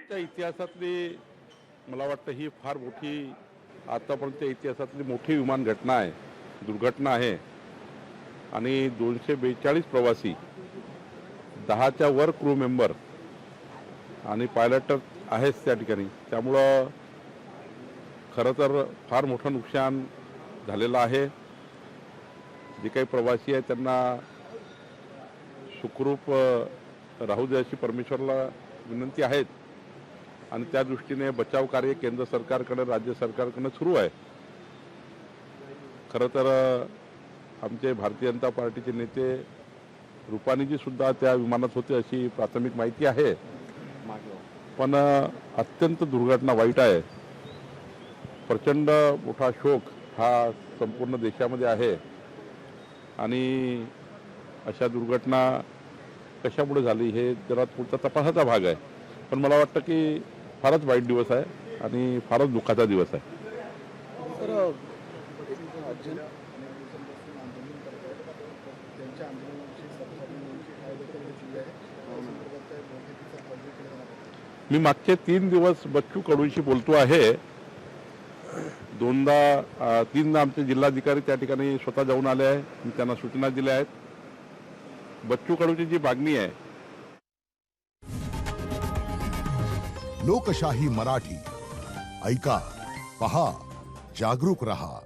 भारताच्या इतिहासातली मला वाटतं ही फार मोठी आतापर्यंतच्या इतिहासातली मोठी विमान घटना आहे, दुर्घटना आहे. आणि 242 प्रवासी, 10च्या वर क्रू मेंबर आणि पायलट आहेच त्या ठिकाणी. त्यामुळं खरं तर फार मोठं नुकसान झालेलं आहे. जे काही प्रवासी आहेत त्यांना सुखरूप राहू दे अशी परमेश्वरला विनंती आहेत. आणि त्या दृष्टीने बचाव कार्य केंद्र सरकारकडे, राज्य सरकारकडे सुरू आहे. खरं तर आमचे भारतीय जनता पार्टीचे नेते रुपानीजी सुद्धा त्या विमानात होते अशी प्राथमिक माहिती आहे. पण अत्यंत दुर्घटना वाईट आहे. प्रचंड मोठा शोक हा संपूर्ण देशामध्ये आहे. आणि अशा दुर्घटना कशामुळे झाली हे जरा पुढचा तपासाचा भाग आहे. पण मला वाटतं की फारच वाईट दिवस आहे आणि फारच दुःखाचा दिवस आहे. मी मागचे 3 दिवस बच्चू कडूंशी बोलतो आहे. तीनदा आमचे जिल्हाधिकारी त्या ठिकाणी स्वतः जाऊन आले आहे. मी त्यांना सूचना दिल्या आहेत. बच्चू कडूची जी मागणी आहे, लोकशाही मराठी ऐका, पहा, जागरूक रहा.